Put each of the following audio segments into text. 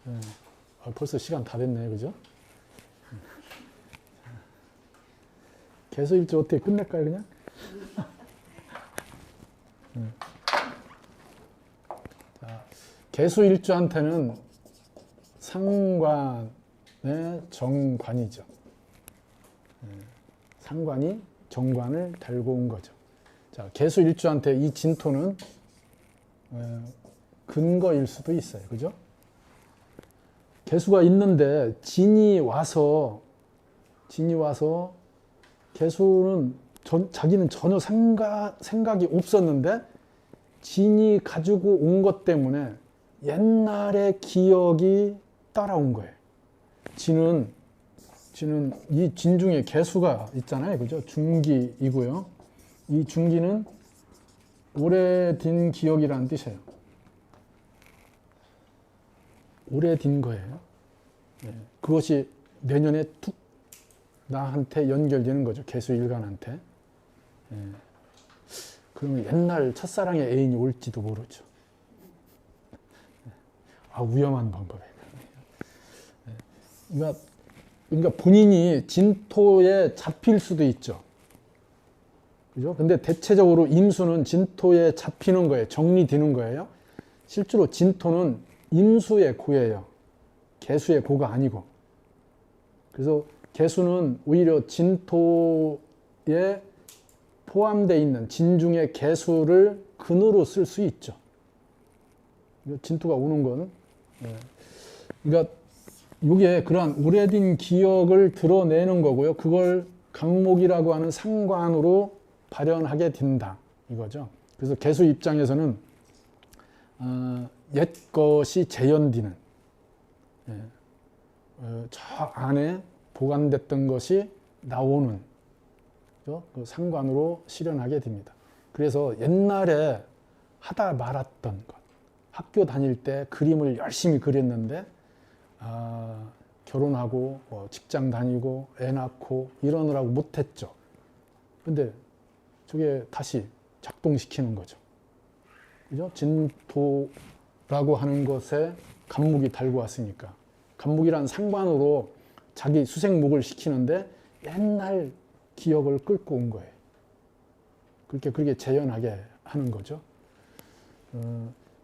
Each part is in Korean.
예. 벌써 시간 다 됐네, 그죠? 개수일주 어떻게 끝낼까요, 그냥? 자, 개수일주한테는 상관의 정관이죠. 상관이 정관을 달고 온 거죠. 자, 개수일주한테 이 진토는 근거일 수도 있어요. 그죠? 개수가 있는데 진이 와서 개수는 자기는 전혀 생각이 없었는데 진이 가지고 온 것 때문에 옛날의 기억이 따라온 거예요. 진은 이 진 중에 개수가 있잖아요. 그죠? 중기이고요. 이 중기는 오래된 기억이라는 뜻이에요. 오래된 거예요. 네. 그것이 내년에 툭 나한테 연결되는 거죠. 개수일간한테. 네. 그러면 옛날 첫사랑의 애인이 올지도 모르죠. 위험한 방법이에요. 그러니까 본인이 진토에 잡힐 수도 있죠. 그죠? 근데 대체적으로 임수는 진토에 잡히는 거예요. 정리되는 거예요. 실제로 진토는 임수의 고예요. 개수의 고가 아니고. 그래서 개수는 오히려 진토에 포함되어 있는 진 중의 개수를 근으로 쓸 수 있죠. 진토가 오는 건. 그러니까 이게 그러한 오래된 기억을 드러내는 거고요. 그걸 강목이라고 하는 상관으로 발현하게 된다. 이거죠. 그래서 개수 입장에서는 옛 것이 재현되는, 저 안에 보관됐던 것이 나오는 그 상관으로 실현하게 됩니다. 그래서 옛날에 하다 말았던 것, 학교 다닐 때 그림을 열심히 그렸는데 결혼하고 직장 다니고 애 낳고 이러느라고 못했죠. 근데 저게 다시 작동시키는 거죠. 그죠? 진토라고 하는 것에 간목이 달고 왔으니까. 간목이란 상관으로 자기 수생목을 시키는데 옛날 기억을 끌고 온 거예요. 그렇게 재현하게 하는 거죠.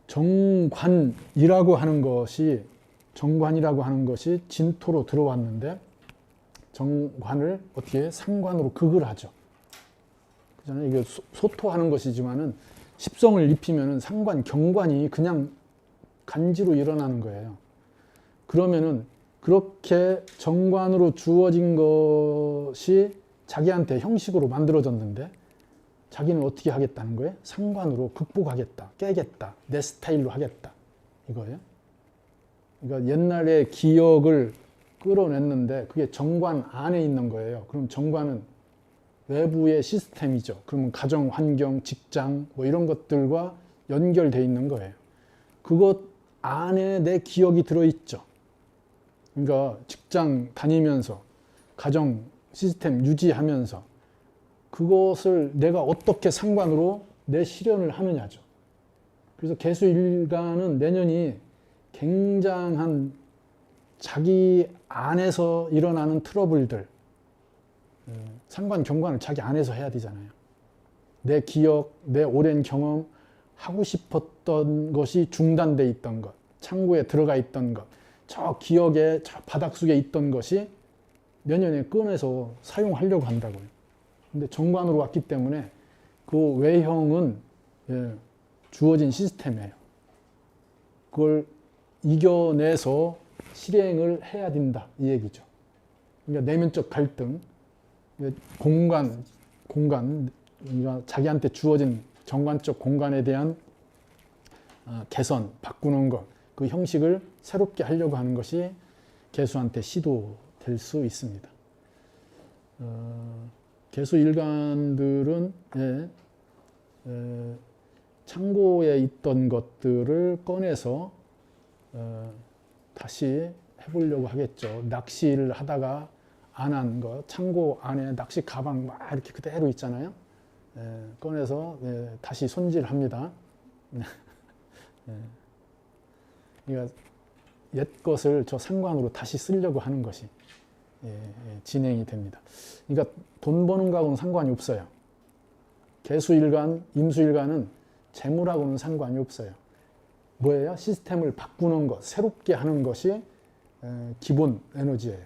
정관이라고 하는 것이 진토로 들어왔는데 정관을 어떻게 상관으로 극을 하죠. 그잖아요. 이게 소토하는 것이지만은 십성을 입히면은 상관, 경관이 그냥 간지로 일어나는 거예요. 그러면은 그렇게 정관으로 주어진 것이 자기한테 형식으로 만들어졌는데 자기는 어떻게 하겠다는 거예요? 상관으로 극복하겠다, 깨겠다, 내 스타일로 하겠다. 이거예요. 그러니까 옛날의 기억을 끌어냈는데 그게 정관 안에 있는 거예요. 그럼 정관은 외부의 시스템이죠. 그러면 가정, 환경, 직장 뭐 이런 것들과 연결되어 있는 거예요. 그것 안에 내 기억이 들어있죠. 그러니까 직장 다니면서 가정 시스템 유지하면서 그것을 내가 어떻게 상관으로 내 실현을 하느냐죠. 그래서 개수일간은 내년이 굉장한 자기 안에서 일어나는 트러블들, 상관, 경관을 자기 안에서 해야 되잖아요. 내 기억, 내 오랜 경험, 하고 싶었던 것이 중단돼 있던 것, 창고에 들어가 있던 것, 저 기억에 저 바닥속에 있던 것이 내년에 꺼내서 사용하려고 한다고요. 근데 정관으로 왔기 때문에 그 외형은 주어진 시스템이에요. 그걸 이겨내서 실행을 해야 된다 이 얘기죠. 그러니까 내면적 갈등, 공간, 그러니까 자기한테 주어진 정관적 공간에 대한 개선, 바꾸는 것, 그 형식을 새롭게 하려고 하는 것이 개수한테 시도될 수 있습니다. 개수 일간들은 창고에 있던 것들을 꺼내서 다시 해보려고 하겠죠. 낚시를 하다가 안 한 거, 창고 안에 낚시 가방 막 이렇게 그대로 있잖아요. 꺼내서 다시 손질합니다. 그러니까 옛 것을 저 상관으로 다시 쓰려고 하는 것이 진행이 됩니다. 그러니까 돈 버는 거하고는 상관이 없어요. 개수일간, 임수일간은 재물하고는 상관이 없어요. 뭐예요? 시스템을 바꾸는 것, 새롭게 하는 것이 기본 에너지예요.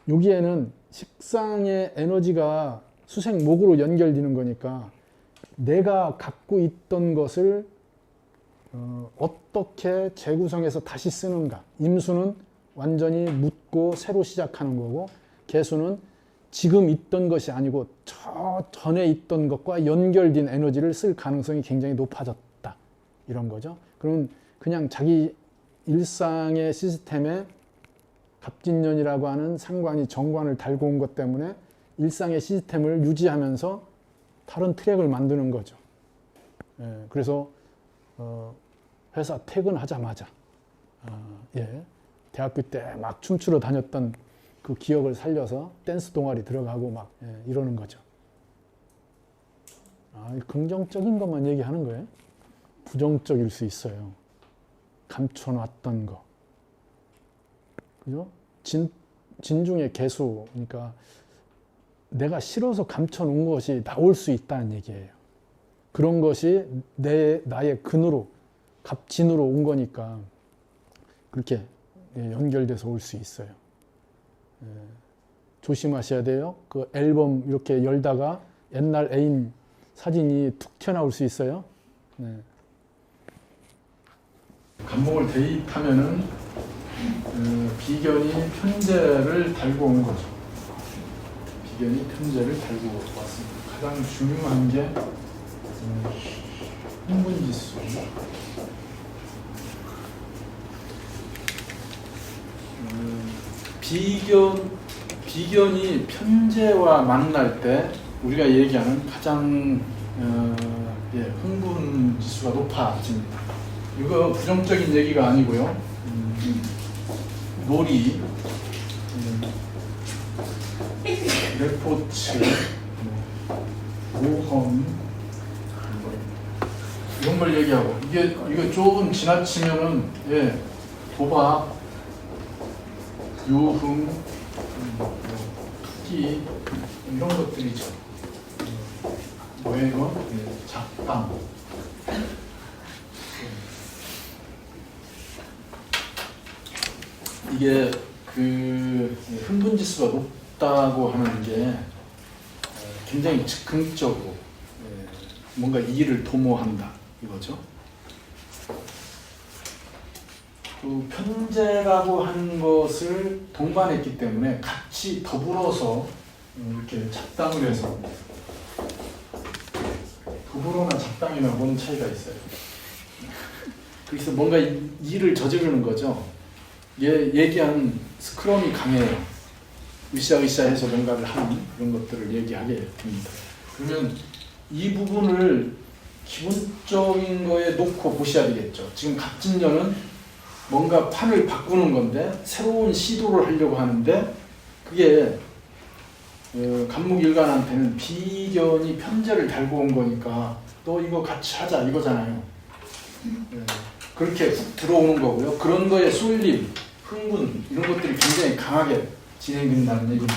여기에는 식상의 에너지가 수생목으로 연결되는 거니까 내가 갖고 있던 것을 어떻게 재구성해서 다시 쓰는가. 임수는 완전히 묻고 새로 시작하는 거고, 개수는 지금 있던 것이 아니고 저 전에 있던 것과 연결된 에너지를 쓸 가능성이 굉장히 높아졌다. 이런 거죠. 그러면 그냥 자기 일상의 시스템에 갑진년이라고 하는 상관이 정관을 달고 온 것 때문에 일상의 시스템을 유지하면서 다른 트랙을 만드는 거죠. 그래서 회사 퇴근하자마자 대학교 때 막 춤추러 다녔던 그 기억을 살려서 댄스 동아리 들어가고 막 이러는 거죠. 긍정적인 것만 얘기하는 거예요. 부정적일 수 있어요. 감춰놨던 거. 그죠? 진중의 개수, 그러니까 내가 싫어서 감춰놓은 것이 나올 수 있다는 얘기예요. 그런 것이 나의 근으로, 갑진으로 온 거니까 그렇게 연결돼서 올 수 있어요. 조심하셔야 돼요. 그 앨범 이렇게 열다가 옛날 애인 사진이 툭 튀어나올 수 있어요. 간목을 대입하면은 비견이 편제를 달고 온 거죠. 비견이 편제를 달고 왔습니다. 가장 중요한 게 흥분지수. 비견이 편제와 만날 때 우리가 얘기하는 가장 흥분지수가 높아집니다. 이거 부정적인 얘기가 아니고요. 놀이, 레포츠, 모험 이런 걸 얘기하고 이거 조금 지나치면은 도박, 유흥, 투기 이런 것들이죠. 뭐예요 이거? 잡담. 이게 그 흥분지수가 높다고 하는 게 굉장히 즉흥적으로 뭔가 일을 도모한다 이거죠. 그 편제라고 하는 것을 동반했기 때문에 같이 더불어서 이렇게 잡담을 해서, 더불어나 잡담이나 뭔 차이가 있어요. 그래서 뭔가 일을 저지르는 거죠. 얘기하는 스크럼이 강해요. 으쌰으쌰해서 뭔가를 하는 그런 것들을 얘기하게 됩니다. 그러면 이 부분을 기본적인 거에 놓고 보셔야 되겠죠. 지금 갑진년은 뭔가 판을 바꾸는 건데 새로운 시도를 하려고 하는데 그게 간목일간한테는 비견이 편제를 달고 온 거니까 너 이거 같이 하자 이거잖아요. 그렇게 훅 들어오는 거고요. 그런 거에 쏠림, 흥분 이런 것들이 굉장히 강하게 진행된다는 얘기입니다.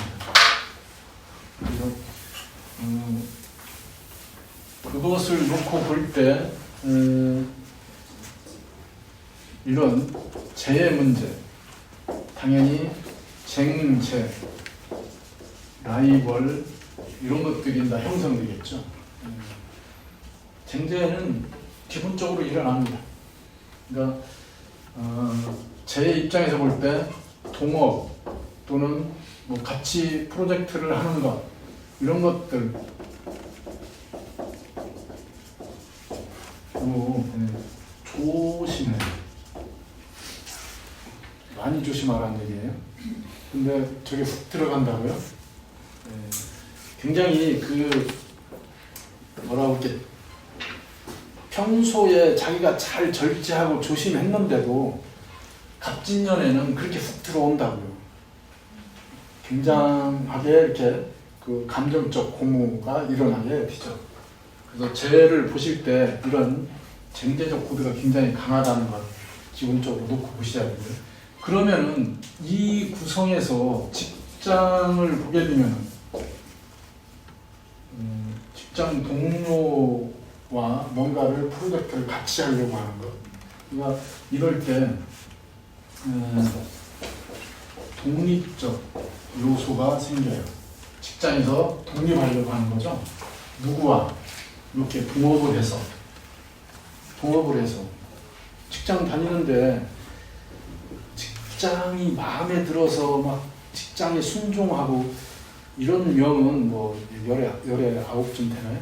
그래서 그것을 놓고 볼 때 이런 재의 문제, 당연히 쟁제, 라이벌 이런 것들이 다 형성되겠죠. 쟁제는 기본적으로 일어납니다. 그러니까 제 입장에서 볼 때 동업 또는 뭐 같이 프로젝트를 하는 것 이런 것들 조심해요. 많이 조심하라는 얘기예요. 근데 저게 훅 들어간다고요? 굉장히 뭐라고 이렇게 평소에 자기가 잘 절제하고 조심했는데도 갑진년에는 그렇게 훅 들어온다고요. 굉장하게 이렇게 그 감정적 공허가 일어나게 되죠. 그래서 재를 보실 때 이런 쟁제적 코드가 굉장히 강하다는 것 기본적으로 놓고 보셔야 되고요. 그러면은 이 구성에서 직장을 보게 되면은 직장 동료와 뭔가를 프로젝트를 같이 하려고 하는 것. 그러니까 이럴 때 독립적 요소가 생겨요. 직장에서 독립하려고 하는 거죠. 누구와 이렇게 동업을 해서 직장 다니는데 직장이 마음에 들어서 막 직장에 순종하고 이런 명은 뭐 열에 9쯤 되나요?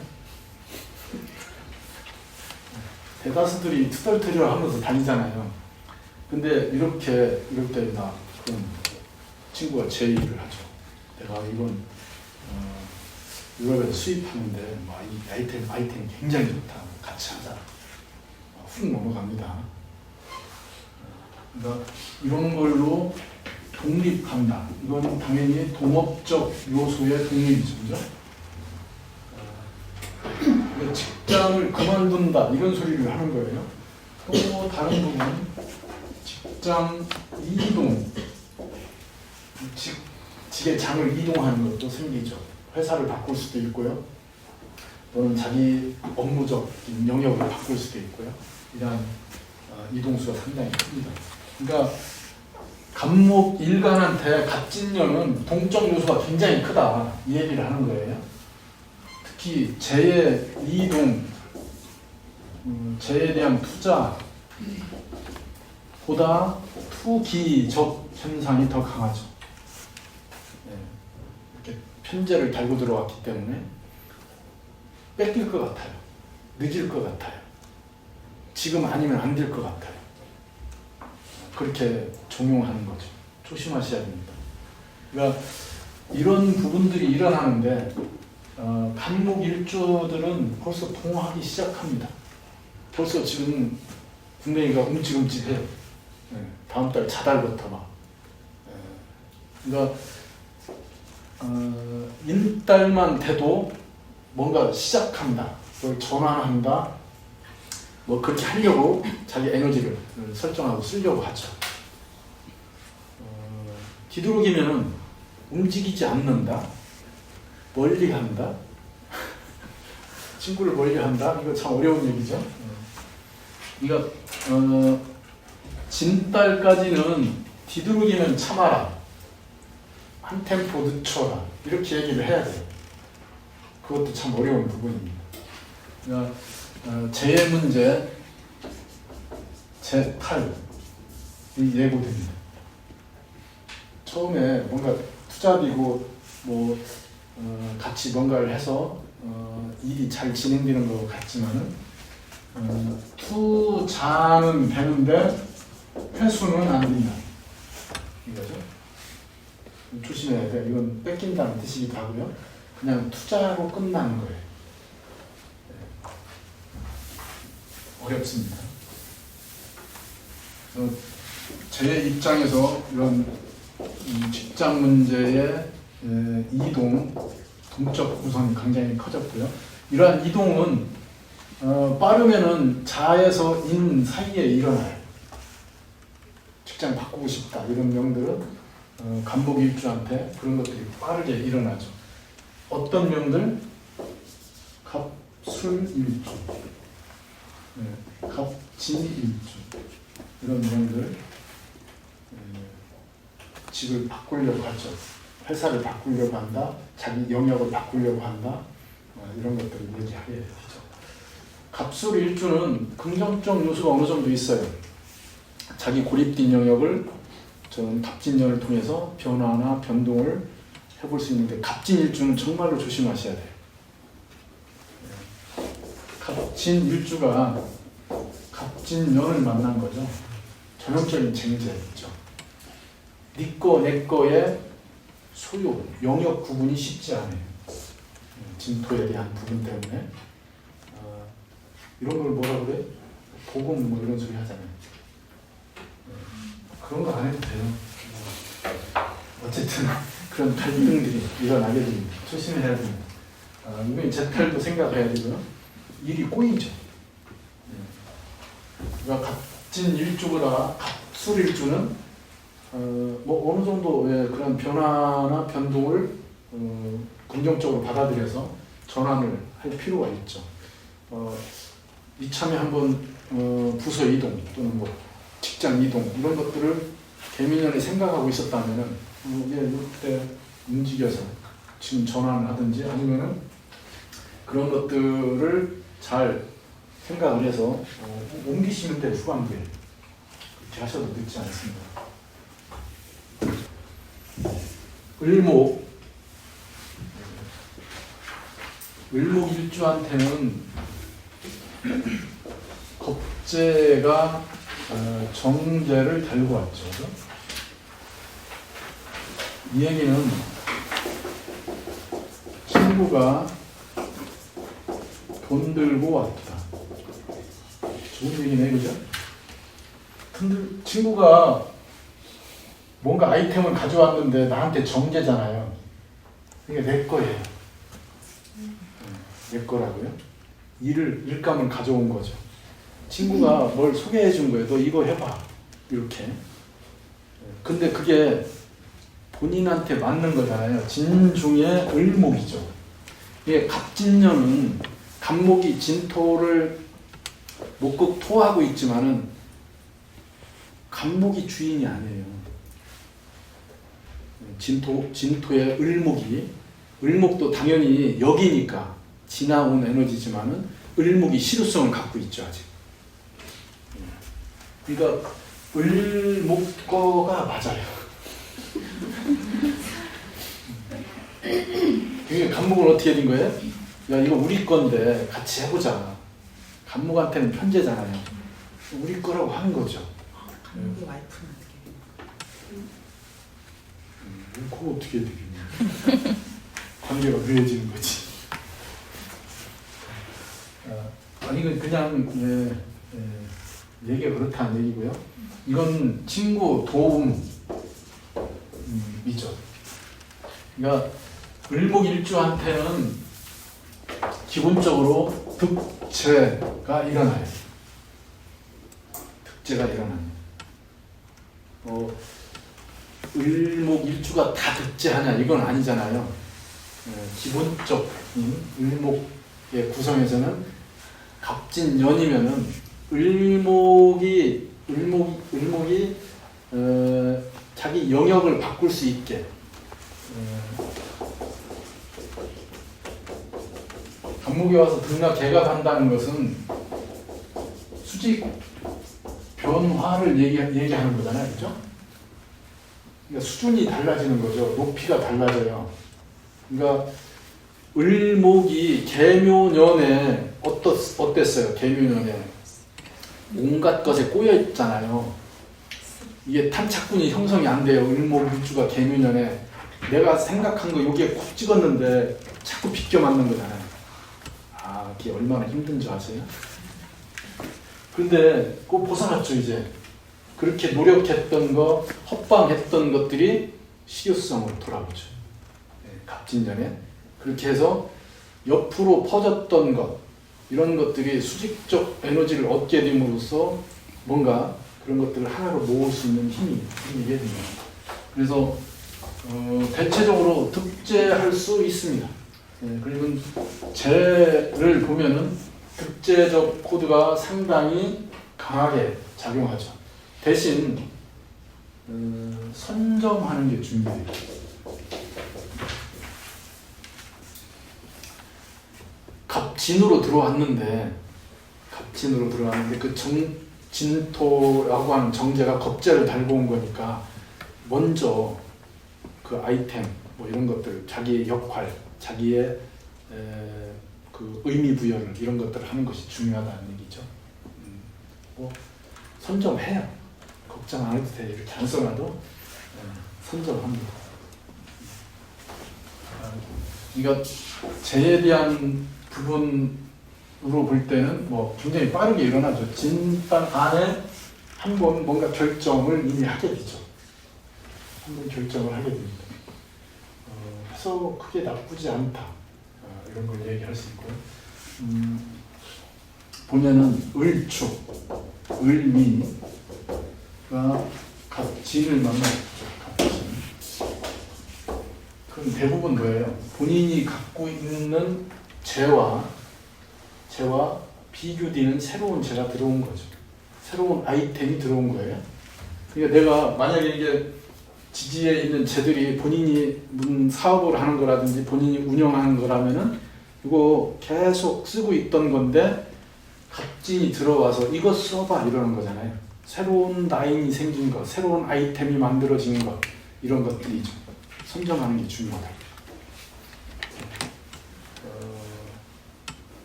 대다수들이 투덜투덜 하면서 다니잖아요. 근데 이럴 때 나 그런 친구가 제의를 하죠. 내가 이건 유럽에서 수입하는데 이 아이템이 굉장히 좋다. 같이 하자. 훅 넘어갑니다. 그러니까 이런 걸로 독립한다. 이건 당연히 동업적 요소의 독립이죠. 그죠? 그러니까 직장을 그만둔다. 이런 소리를 하는 거예요. 또 다른 부분, 직장 이동. 직의 장을 이동하는 것도 생기죠. 회사를 바꿀 수도 있고요. 또는 자기 업무적 영역을 바꿀 수도 있고요. 이러한 이동수가 상당히 큽니다. 그러니까 갑목 일간한테 갑진년은 동적 요소가 굉장히 크다. 이 얘기를 하는 거예요. 특히 재의 이동, 재에 대한 투자 보다 투기적 현상이 더 강하죠. 이렇게 편제를 달고 들어왔기 때문에 뺏길 것 같아요. 늦을 것 같아요. 지금 아니면 안 될 것 같아요. 그렇게 종용하는 거죠. 조심하셔야 됩니다. 그러니까 이런 부분들이 일어나는데 간목일주들은 벌써 동화하기 시작합니다. 벌써 지금 분명히가 움찔움찔해요. 다음 달 자달부터 막. 그러니까 인달만 돼도 뭔가 시작한다, 뭘 전환한다, 뭐 그렇게 하려고 자기 에너지를 설정하고 쓰려고 하죠. 뒤돌아기면은 움직이지 않는다, 멀리 간다, 친구를 멀리 한다. 이거 참 어려운 얘기죠. 그러니까 진달까지는 뒤돌아기면 참아라, 한 템포 늦춰라, 이렇게 얘기를 해야 돼요. 그것도 참 어려운 부분입니다. 그러니까 재해 문제, 재탈이 예고됩니다. 처음에 뭔가 투잡이고 뭐 같이 뭔가를 해서 일이 잘 진행되는 것 같지만은 투자는 되는데 회수는 안 된다. 이거죠. 조심해야 돼요. 이건 뺏긴다는 뜻이기도 하고요. 그냥 투자하고 끝나는 거예요. 어렵습니다. 제 입장에서 이런 직장 문제의 이동, 동적 구성이 굉장히 커졌고요. 이러한 이동은 빠르면은 자에서 인 사이에 일어나요. 직장 바꾸고 싶다 이런 명들은 간목일주한테 그런 것들이 빠르게 일어나죠. 어떤 명들? 갑술일주, 갑진일주 이런 명들 집을 바꾸려고 하죠. 회사를 바꾸려고 한다, 자기 영역을 바꾸려고 한다, 이런 것들을 얘기하게 되죠. 갑술일주는 긍정적 요소가 어느 정도 있어요. 자기 고립된 영역을 저는 갑진년을 통해서 변화나 변동을 해볼 수 있는데, 갑진일주는 정말로 조심하셔야 돼요. 갑진일주가 갑진년을 만난 거죠. 전형적인 쟁제였죠. 네 거, 내 거의 소유, 영역 구분이 쉽지 않아요. 진토에 대한 부분 때문에. 이런 걸 뭐라 그래? 복음 뭐 이런 소리 하잖아요. 그런 거 안 해도 돼요. 어쨌든 그런 갈등들이 일어나게 됩니다. 조심해야 됩니다. 이건 재탈도 생각해야 되고요. 일이 꼬이죠. 그러니까 갑진일주보다 갑술일주는 뭐 어느 정도의 그런 변화나 변동을 긍정적으로 받아들여서 전환을 할 필요가 있죠. 이참에 한번 부서 이동 또는 뭐 직장 이동 이런 것들을 개미년에 생각하고 있었다면은 이때 움직여서 지금 전환을 하든지 아니면은 그런 것들을 잘 생각을 해서 옮기시면 돼요. 후반부에 그렇게 하셔도 늦지 않습니다. 을목일주한테는 겁재가 정제를 달고 왔죠. 그죠? 이 얘기는 친구가 돈 들고 왔다. 좋은 얘기네, 그죠? 친구가 뭔가 아이템을 가져왔는데 나한테 정제잖아요. 이게 내 거예요. 내 거라고요? 일감을 가져온 거죠. 친구가 뭘 소개해 준 거예요. 너 이거 해봐. 이렇게. 근데 그게 본인한테 맞는 거잖아요. 진중의 을목이죠. 이게 갑진년은 갑목이 진토를 목극토하고 있지만은 갑목이 주인이 아니에요. 진토의 을목도 당연히 여기니까 지나온 에너지지만은 을목이 실효성을 갖고 있죠 아직. 그러니까 을목거가 맞아요. 이게 갑목은 어떻게 된 거예요? 야 이거 우리 건데 같이 해보자. 갑목한테는 편제잖아요. 우리 거라고 하는 거죠. 갑목이 와이프는 그거 어떻게 되겠냐. 관계가 묘해지는 거지. 이건 그냥 얘기가 그렇다는 얘기고요. 이건 친구 도움이죠. 그러니까 을목일주한테는 기본적으로 득재가 일어나요. 득재가 일어나요. 을목일주가 다 득재하냐 이건 아니잖아요. 기본적인 을목의 구성에서는 갑진년이면은 을목이 자기 영역을 바꿀 수 있게 갑목이 와서 등락 개갑한다는 것은 수직 변화를 얘기하는 거잖아요, 그렇죠? 그러니까 수준이 달라지는 거죠. 높이가 달라져요. 그러니까 을목이 계묘년에 어땠어요? 계묘년에 온갖 것에 꼬여 있잖아요. 이게 탐착군이 형성이 안 돼요. 을목일주가 계묘년에 내가 생각한 거 여기에 콕 찍었는데 자꾸 비껴 맞는 거잖아요. 그게 얼마나 힘든지 아세요? 근데 그거 벗어났죠 이제. 그렇게 노력했던 거, 헛방했던 것들이 실효성으로 돌아오죠. 갑진년에. 그렇게 해서 옆으로 퍼졌던 것, 이런 것들이 수직적 에너지를 얻게 됨으로써 뭔가 그런 것들을 하나로 모을 수 있는 힘이 생기게 됩니다. 그래서 대체적으로 득재할 수 있습니다. 그리고 재를 보면은 득재적 코드가 상당히 강하게 작용하죠. 대신 선점하는 게 중요해요. 갑진으로 들어왔는데 그 진토라고 하는 정제가 겁재를 달고 온 거니까 먼저 그 아이템 뭐 이런 것들 자기의 역할 자기의 그 의미 부여를 이런 것들을 하는 것이 중요하다는 얘기죠. 뭐 선점해요. 걱정 안 해도 돼. 이렇게 안 써놔도 선점합니다. 이거 재에 대한 부분으로 볼 때는 뭐 굉장히 빠르게 일어나죠. 진단 안에 한 번 뭔가 결정을 이미 하게 되죠. 한 번 결정을 하게 됩니다. 해서 크게 나쁘지 않다. 이런 걸 얘기할 수 있고 보면은 을축, 을미, 갑진을 만나죠. 갑진. 그럼 대부분 뭐예요? 본인이 갖고 있는 재와 비교되는 새로운 재가 들어온 거죠. 새로운 아이템이 들어온 거예요. 그러니까 내가 만약에 이게 지지에 있는 재들이 본인이 무슨 사업을 하는 거라든지 본인이 운영하는 거라면은 이거 계속 쓰고 있던 건데 갑진이 들어와서 이거 써봐 이러는 거잖아요. 새로운 라인이 생긴 것, 새로운 아이템이 만들어진 것, 이런 것들이죠. 선점하는 게 중요하다.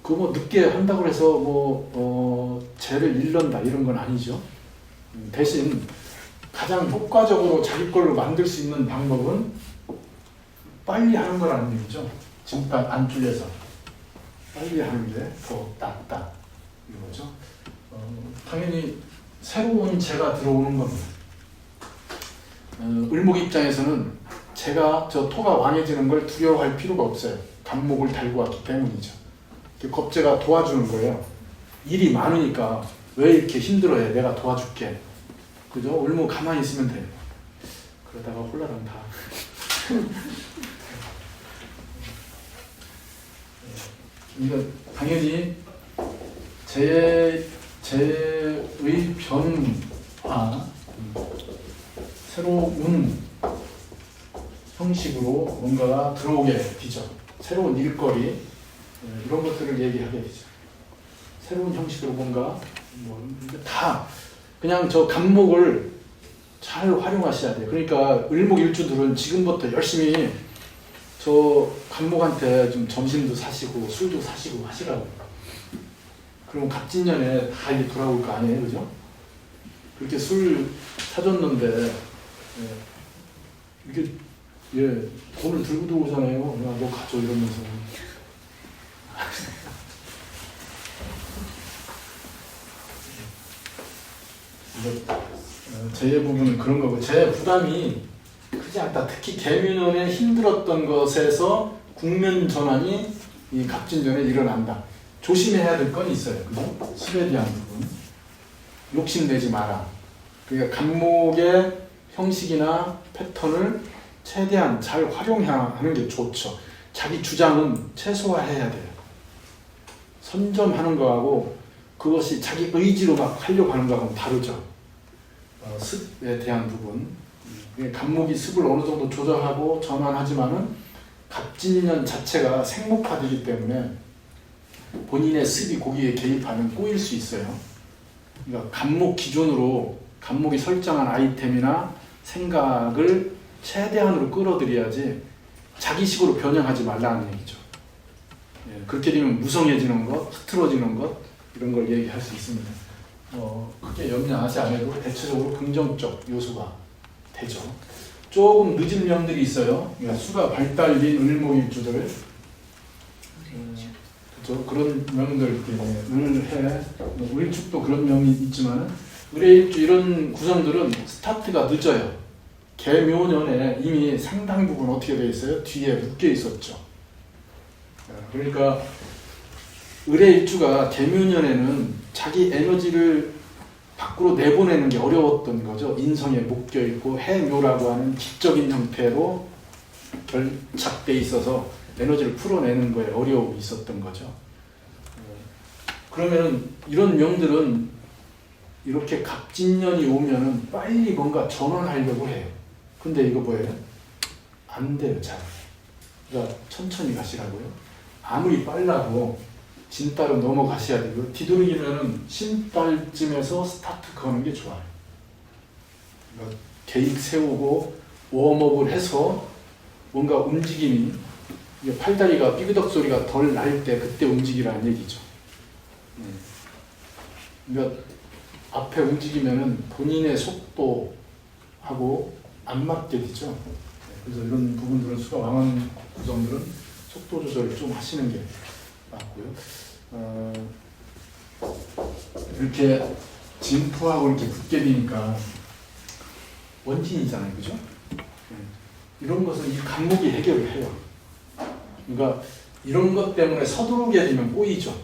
그거 뭐 늦게 한다고 해서 재를 잃는다 이런 건 아니죠. 대신 가장 효과적으로 자기 걸로 만들 수 있는 방법은 빨리 하는 거라는 얘기죠. 지금까지 안 줄여서 빨리 하는 게 더 낫다 이거죠. 당연히 새로운 재가 들어오는 겁니다. 을목 입장에서는 재가 토가 왕해지는 걸 두려워할 필요가 없어요. 간목을 달고 왔기 때문이죠. 겁재가 도와주는 거예요. 일이 많으니까 왜 이렇게 힘들어해? 내가 도와줄게. 그죠? 을목 가만히 있으면 돼요. 그러다가 홀라당 다. 이거 당연히 재의 변화, 새로운 형식으로 뭔가가 들어오게 되죠. 새로운 일거리 이런 것들을 얘기하게 되죠. 새로운 형식으로 뭔가 다 그냥 저 간목을 잘 활용하셔야 돼요. 그러니까 을목 일주들은 지금부터 열심히 저 간목한테 좀 점심도 사시고 술도 사시고 하시라고. 그럼 갑진년에 다 이게 돌아올 거 아니에요, 그죠? 그렇게 술 사줬는데 이게 돈을 들고 들어오잖아요. 야, 너 가져 이러면서. 제 부분은 그런 거고 제 부담이 크지 않다. 특히 개묘년에 힘들었던 것에서 국면 전환이 이 갑진년에 일어난다. 조심해야 될 건 있어요. 그죠? 술에 대한 부분. 욕심내지 마라. 그러니까 간목의 형식이나 패턴을 최대한 잘 활용하는 게 좋죠. 자기 주장은 최소화해야 돼요. 선점하는 거하고 그것이 자기 의지로 막 하려고 하는 거하고는 다르죠. 습에 대한 부분. 간목이 습을 어느 정도 조절하고 전환하지만은 갑진년 자체가 생목화되기 때문에 본인의 습이 고기에 개입하면 꼬일 수 있어요. 그러니까 간목 기준으로 간목이 설정한 아이템이나 생각을 최대한으로 끌어들여야지 자기식으로 변형하지 말라는 얘기죠. 그렇게 되면 무성해지는 것, 흐트러지는 것 이런 걸 얘기할 수 있습니다. 크게 염려하지 않아도 대체적으로 긍정적 요소가 되죠. 조금 늦은 명들이 있어요. 그러니까 수가 발달된 을목일주들 그렇죠? 그런 명들 을해, 을축도 그런 명이 있지만 을해일주 이런 구성들은 스타트가 늦어요. 개묘년에 이미 상당 부분 어떻게 되어 있어요? 뒤에 묶여 있었죠. 그러니까 을해일주가 개묘년에는 자기 에너지를 밖으로 내보내는 게 어려웠던 거죠. 인성에 묶여 있고 해묘라고 하는 기적인 형태로 결착돼 있어서 에너지를 풀어내는 거에 어려움이 있었던 거죠. 그러면 이런 명들은 이렇게 갑진년이 오면은 빨리 뭔가 전환하려고 해요. 근데 이거 뭐예요? 안 돼요, 잘. 그러니까 천천히 가시라고요. 아무리 빨라도 진달로 넘어가셔야 되고 뒤돌이면은 신달쯤에서 스타트 거는 게 좋아요. 그러니까 계획 세우고 웜업을 해서 뭔가 움직임이 팔다리가 삐그덕 소리가 덜 날 때 그때 움직이라는 얘기죠. 그러니까 앞에 움직이면은 본인의 속도하고 안 맞게 되죠. 그래서 이런 부분들은 수가 왕한 구성들은 속도 조절을 좀 하시는 게 맞고요. 이렇게 진토하고 이렇게 붙게 되니까 원진이잖아요, 그죠? 이런 것은 이 간목이 해결을 해요. 그러니까 이런 것 때문에 서두르게 되면 꼬이죠.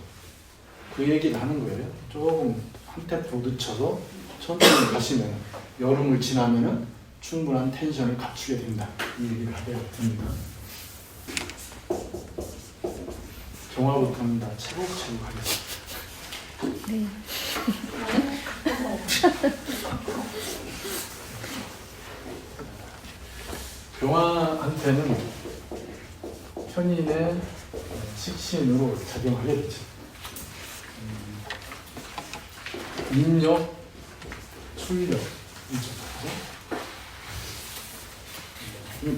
그 얘기를 하는 거예요. 조금 한 템포 늦춰서 천천히 가시면 여름을 지나면은 충분한 텐션을 갖추게 된다. 이 얘기를 하게 됩니다. 경화부터는 다 차곡차곡 하겠습니다. 네. 경화한테는 편인의 식신으로 작용하겠죠. 인력, 출력 이죠.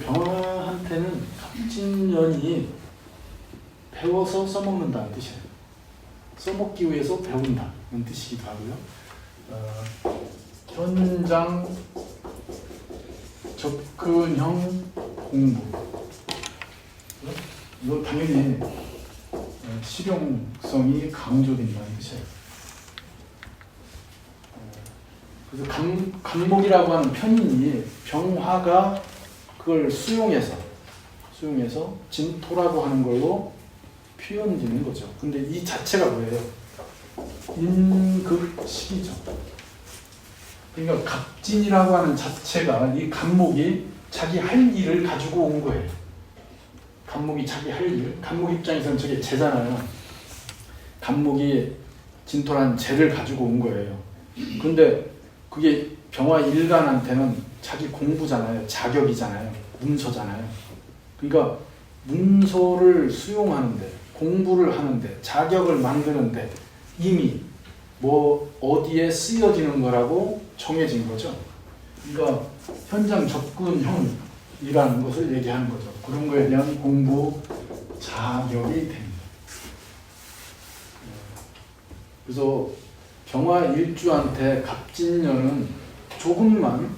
병화한테는 갑진년이 배워서 써먹는다는 뜻이에요. 써먹기 위해서 배운다는 뜻이기도 하고요. 현장 접근형 공부. 이거 당연히 실용성이 강조된다는 뜻이에요. 그래서 간목이라고 하는 편인이 병화가 그걸 수용해서 진토라고 하는 걸로 표현되는 거죠. 근데 이 자체가 뭐예요? 인극식이죠. 그러니까 갑진이라고 하는 자체가 이 간목이 자기 할 일을 가지고 온 거예요. 간목이 자기 할 일, 간목 입장에서는 저게 재잖아요. 간목이 진토란 재를 가지고 온 거예요. 근데 그게 병화 일간한테는 자기 공부잖아요. 자격이잖아요. 문서잖아요. 그러니까 문서를 수용하는데, 공부를 하는데, 자격을 만드는데 이미 뭐 어디에 쓰여지는 거라고 정해진 거죠. 그러니까 현장 접근형이라는 것을 얘기하는 거죠. 그런 거에 대한 공부 자격이 됩니다. 그래서 병화 일주한테 갑진년은 조금만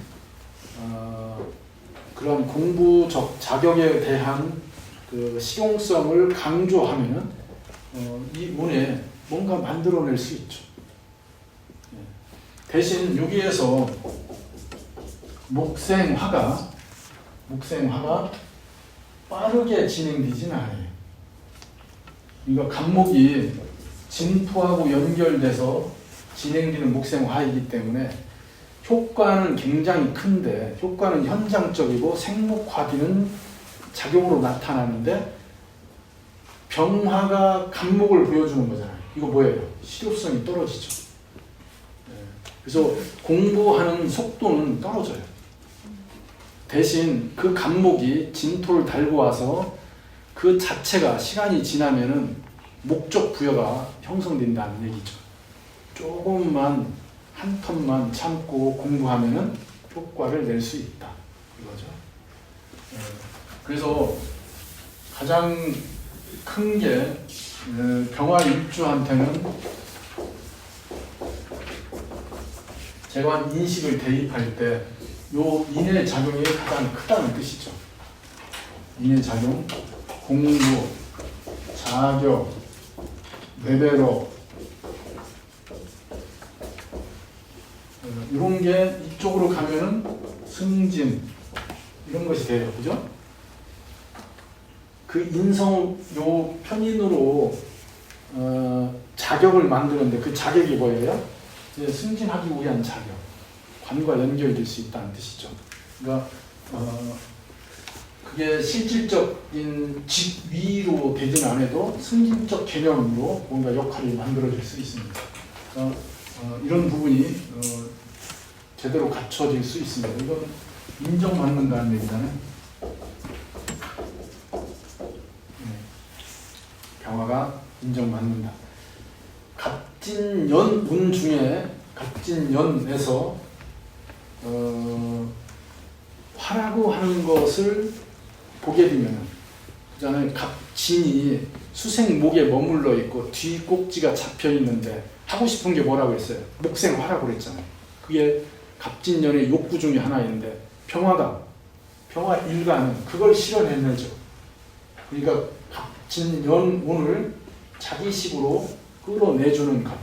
그런 공부적 자격에 대한 그 실용성을 강조하면 이 운에 뭔가 만들어낼 수 있죠. 대신 여기에서 목생화가 빠르게 진행되지는 않아요. 그러니까 간목이 진토하고 연결돼서 진행되는 목생화이기 때문에 효과는 굉장히 큰데, 효과는 현장적이고 생목화되는 작용으로 나타나는데 병화가 간목을 보여주는 거잖아요. 이거 뭐예요? 실효성이 떨어지죠. 그래서 공부하는 속도는 떨어져요. 대신 그 간목이 진토를 달고 와서 그 자체가 시간이 지나면은 목적 부여가 형성된다는 얘기죠. 조금만 한 턴만 참고 공부하면은 효과를 낼 수 있다. 이거죠. 그래서 가장 큰 게 병화 일주한테는 제가 인식을 대입할 때 요 인의 작용이 가장 크다는 뜻이죠. 인의 작용, 공부, 자격, 레벨업 이런 게 이쪽으로 가면은 승진 이런 것이 돼요. 그죠? 그 인성 요 편인으로 자격을 만드는데 그 자격이 뭐예요? 이제 승진하기 위한 자격. 관과 연결될 수 있다는 뜻이죠. 그러니까 그게 실질적인 직위로 되지는 않아도 승진적 개념으로 뭔가 역할이 만들어질 수 있습니다. 그러니까 이런 부분이 제대로 갖춰질 수 있습니다. 이건 인정받는다는 얘기잖아요. 병화가 인정받는다. 갑진년 운 중에 갑진년에서 화라고 하는 것을 보게 되면 그잖아요. 갑진이 수생목에 머물러 있고 뒤 꼭지가 잡혀 있는데 하고 싶은 게 뭐라고 했어요? 목생화라고 그랬잖아요. 그게 갑진년의 욕구 중에 하나인데 병화 일간은 그걸 실현해내죠. 그러니까 갑진년 운을 자기식으로 끌어내주는 갑.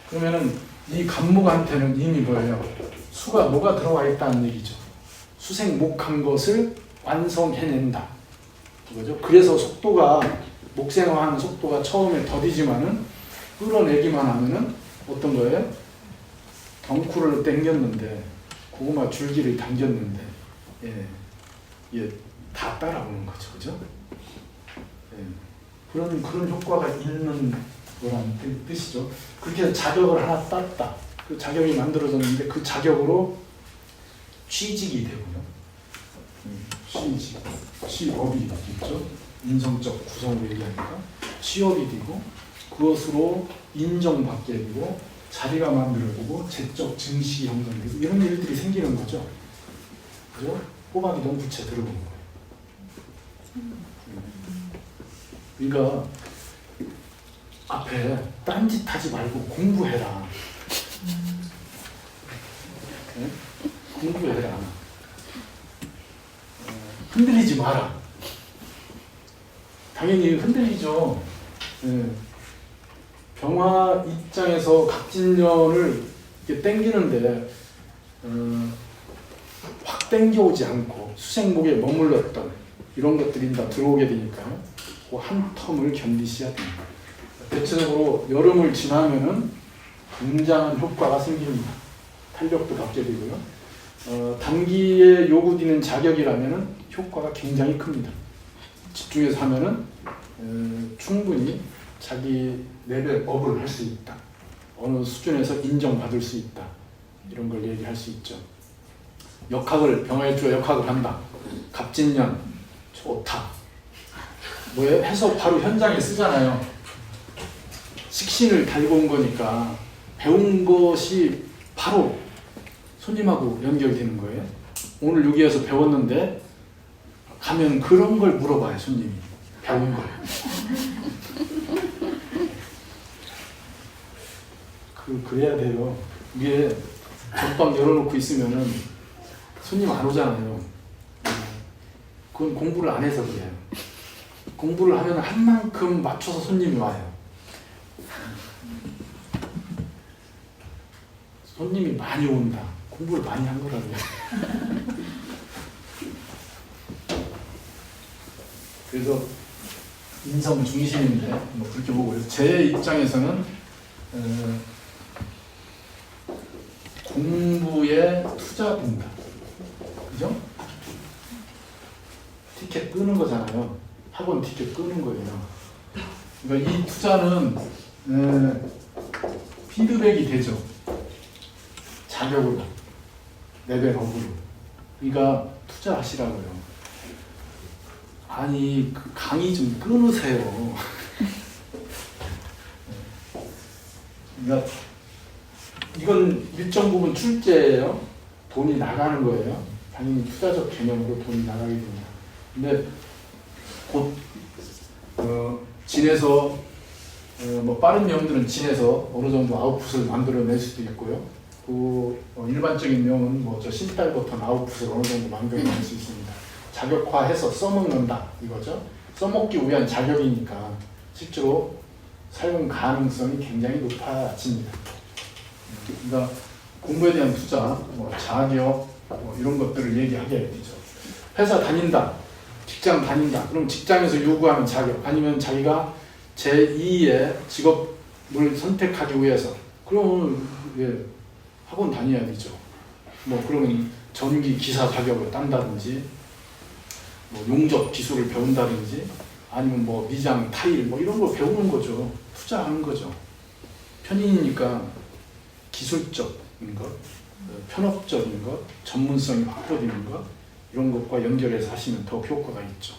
그러면은 이 갑목한테는 이미 뭐예요? 수가 뭐가 들어와 있다는 얘기죠. 수생목한 것을 완성해낸다. 이거죠. 그래서 속도가 목생화하는 속도가 처음에 더디지만은 끌어내기만 하면은 어떤 거예요? 덩쿨을 당겼는데 고구마 줄기를 당겼는데 예, 다 따라오는 거죠, 그죠? 예, 그런 효과가 있는 거란 뜻이죠. 그렇게 해서 자격을 하나 땄다. 그 자격이 만들어졌는데 그 자격으로 취직이 되고요. 취업이 있죠. 인성적 구성으로 얘기하니까 취업이 되고 그것으로 인정받게 되고 자리가 만들어지고 재적 증시 형성되고 이런 일들이 생기는 거죠. 그죠? 호박이던 부채 들어보는 거예요. 그러니까 앞에 딴짓 하지 말고 공부해라. 네? 공부해라. 흔들리지 마라. 당연히 흔들리죠. 네. 병화 입장에서 갑진년을 이렇게 땡기는데 확 땡겨오지 않고 수생목에 머물렀던 이런 것들이 다 들어오게 되니까요. 그 한 텀을 견디셔야 됩니다. 대체적으로 여름을 지나면은 굉장한 효과가 생깁니다. 탄력도 받게 되고요. 단기에 요구되는 자격이라면은 효과가 굉장히 큽니다. 집중해서 하면은 충분히 자기 레벨업을 할 수 있다. 어느 수준에서 인정받을 수 있다. 이런 걸 얘기할 수 있죠. 역학을 병화일주가 역학을 한다. 갑진년 좋다. 뭐예요? 해서 바로 현장에 쓰잖아요. 식신을 달고 온 거니까 배운 것이 바로 손님하고 연결되는 거예요. 오늘 여기에서 배웠는데 가면 그런 걸 물어봐요. 손님이 배운 걸. 그래야 돼요. 위에 전방 열어놓고 있으면은 손님 안 오잖아요. 그건 공부를 안 해서 그래요. 공부를 하면 한 만큼 맞춰서 손님이 와요. 손님이 많이 온다. 공부를 많이 한 거라고요. 그래서 인성 중심인데 뭐 그렇게 보고 제 입장에서는 공부에 투자된다. 그죠? 티켓 끄는 거잖아요. 학원 티켓 끄는 거예요. 그러니까 이 투자는 피드백이 되죠. 자격으로, 레벨업으로. 그러니까 투자하시라고요. 아니 그 강의 좀 끊으세요. 그러니까 이건 일정 부분 출제예요. 돈이 나가는 거예요. 당연히 투자적 개념으로 돈이 나가게 됩니다. 근데 곧 진에서 뭐 빠른 명들은 진에서 어느 정도 아웃풋을 만들어낼 수도 있고요. 그 일반적인 명은 뭐 저 신달 버튼 아웃풋을 어느 정도 만들어낼 수 있습니다. 자격화해서 써먹는다 이거죠. 써먹기 위한 자격이니까 실제로 사용 가능성이 굉장히 높아집니다. 그러니까 공부에 대한 투자, 뭐 자격, 뭐 이런 것들을 얘기하게 되죠. 회사 다닌다, 직장 다닌다. 그럼 직장에서 요구하는 자격, 아니면 자기가 제2의 직업을 선택하기 위해서 그러면 학원 다녀야 되죠. 뭐 그러면 전기 기사 자격을 딴다든지, 뭐 용접 기술을 배운다든지, 아니면 뭐 미장, 타일 뭐 이런 걸 배우는 거죠. 투자하는 거죠. 편인이니까 기술적인 것, 편업적인 것, 전문성이 확보되는 것 이런 것과 연결해서 하시면 더 효과가 있죠.